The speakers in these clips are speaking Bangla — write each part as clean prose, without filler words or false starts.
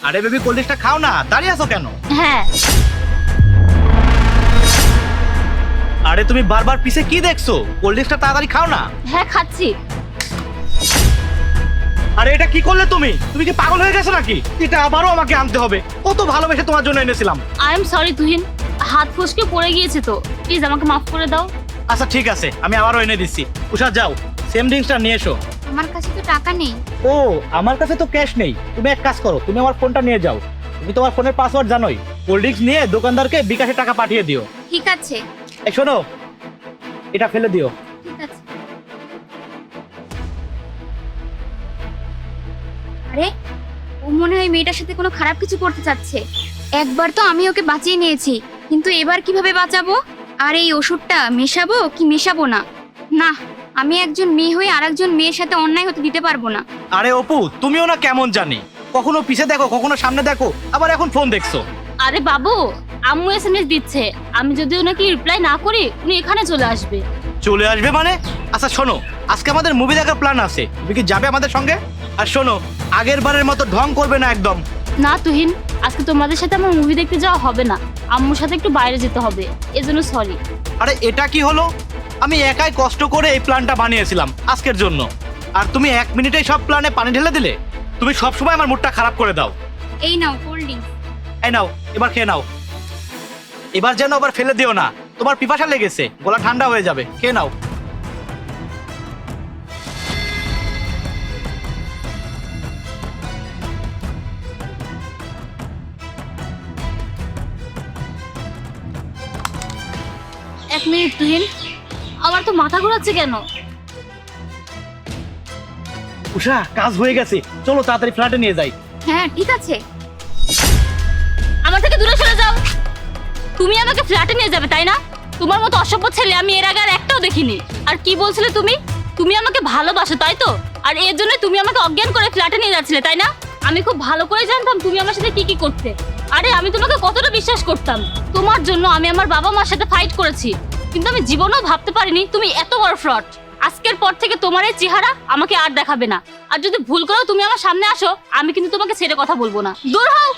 আরে বেবি কোল্ড ড্রিঙ্কসটা খাও না, দাঁড়িয়ে আছো কেন? হ্যাঁ আরে তুমি বারবার পিছে কি দেখছো? কোল্ড ড্রিঙ্কসটা তাড়াতাড়ি খাও না। হ্যাঁ খাচ্ছি। আরে এটা কি করলে তুমি? তুমি কি পাগল হয়ে গেছো নাকি? এটা আবারও আমাকে আনতে হবে। কত ভালোবেসে তোমার জন্য এনেছিলাম। আই এম সরি তুহিন, হাত ফসকে পড়ে গিয়েছে তো, প্লিজ আমাকে মাফ করে দাও। আচ্ছা ঠিক আছে, আমি আবারও এনে দিচ্ছি। উষা যাও, সেম ড্রিঙ্কসটা নিয়ে এসো। আমার কাছে তো টাকা নেই। ও আমার কাছে তো ক্যাশ নেই। তুমি এক কাজ করো, তুমি আমার ফোনটা নিয়ে যাও। তুমি তোমার ফোনের পাসওয়ার্ড জানোই। কোল্ড ড্রিঙ্কস নিয়ে দোকানদারকে বিকাশে টাকা পাঠিয়ে দিও। ঠিক আছে। এই শোনো, এটা ফেলে দিও। ঠিক আছে। আরে ও মনে হয় মেয়েটার সাথে কোনো খারাপ কিছু করতে চাচ্ছে। একবার তো আমি ওকে বাঁচিয়ে নিয়েছি, কিন্তু এবার কিভাবে বাঁচাবো? আর এই ওষুধটা মেশাবো কি মেশাবো না? না, আমি একজন মেয়ে হয়ে আরেকজন মেয়ের সাথে অন্যায় হতে দিতে পারবো না। আরে অপু, তুমিও না কেমন জানি, কখনো পিছে দেখো, কখনো সামনে দেখো, আবার এখন ফোন দেখছো। আরে বাবু, আম্মু এসএমএস দিচ্ছে, আমি যদি ওনাকে রিপ্লাই না করি উনি এখানে চলে আসবে। চলে আসবে মানে? আচ্ছা শোনো, আজকে আমাদের মুভি দেখার প্ল্যান আছে, তুমি কি যাবে আমাদের সঙ্গে? আর শোনো, আগের বারের মতো ঢং করবে না একদম। না তুহিন, আজকে তোমাদের সাথে আমার মুভি দেখতে যাওয়া হবে না, আম্মুর সাথে একটু বাইরে যেতে হবে, এজন্য সরি। আরে এটা কি হলো? আমি একাই কষ্ট করে এই প্ল্যানটা বানিয়েছিলাম আজকের জন্য, আর তুমি 1 মিনিটেই সব প্ল্যানে পানি ঢেলে দিলে। তুমি সবসময় আমার মুডটা খারাপ করে দাও। এই নাও কোল্ড ড্রিঙ্কস। এই নাও, এবার খেয়ে নাও। এবার যেন আবার ফেলে দিও না, তোমার পিপাসা লেগেছে, গলা ঠান্ডা হয়ে যাবে। খেয়ে নাও। এক মিনিট তুহিন, আমার তো মাথা ঘোরাচ্ছে কেন? উষা, কাজ হয়ে গেছে, চলো তাড়াতাড়ি ফ্ল্যাটে নিয়ে যাই। হ্যাঁ ঠিক আছে। আমার থেকে দূরে সরে যাও। তুমি আমাকে ফ্ল্যাটে নিয়ে যাবে তাই না? তোমার মতো অসভ্য ছেলে আমি এর আগে আর একটাও দেখিনি। আর কি বলছিলে তুমি? তুমি আমাকে ভালোবাসো তাই তো? আর এর জন্য তুমি আমাকে অজ্ঞান করে ফ্ল্যাটে নিয়ে যাচ্ছিলে তাই না? আমি খুব ভালো করে জানতাম তুমি আমার সাথে কি কি করতে। আরে আমি তোমাকে কতটা বিশ্বাস করতাম। তোমার জন্য আমি আমার বাবা মার সাথে ফাইট করেছি, কিন্তু আমি জীবনেও ভাবতে পারিনি তুমি এত বড় ফ্রড। আজকের পর থেকে তোমার এই চেহারা আমাকে আর দেখাবে না। আর যদি ভুল করো তুমি আমার সামনে আসো, আমি কিন্তু তোমাকে ছেড়ে কথা বলবো না। দূর হও।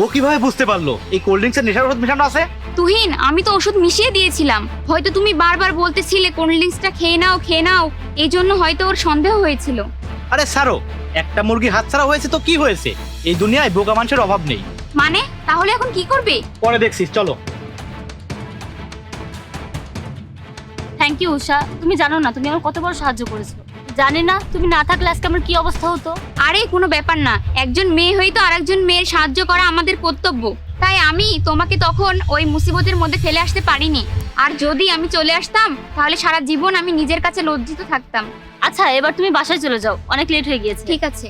ও কিভাবে বুঝতে পারলো এই কোল্ড ড্রিঙ্কসের নেশার ওষুধ মেশানো আছে? তুহিন, আমি তো ওষুধ মিশিয়ে দিয়েছিলাম। হয়তো তুমি বারবার বলতেছিলে কোল্ড ড্রিঙ্কসটা খেয়ে নাও খেয়ে নাও, এই জন্য হয়তো ওর সন্দেহ হয়েছিল। আরে ছাড়ো, একটা মুরগি হাতছাড়া হয়েছে তো কি হয়েছে? এই দুনিয়ায় বোকা মানুষের অভাব নেই। মানে তাহলে এখন কি করবে? পরে দেখছিস, চলো। থ্যাংক ইউ উষা, তুমি জানো না তুমি আমার কত বড় সাহায্য করেছো। জানি না তুমি না থাকলে আজকে আমার কি অবস্থা হতো। আরে কোনো ব্যাপার না, একজন মেয়ে হয়ে তো আরেকজন মেয়ের সাহায্য করা আমাদের কর্তব্য। তাই আমি তোমাকে তখন ওই মুসিবতের মধ্যে ফেলে আসতে পারিনি। আর যদি আমি চলে আসতাম তাহলে সারা জীবন আমি নিজের কাছে লজ্জিত থাকতাম। আচ্ছা এবার তুমি বাসায় চলে যাও, অনেক লেট হয়ে গিয়েছে। ঠিক আছে।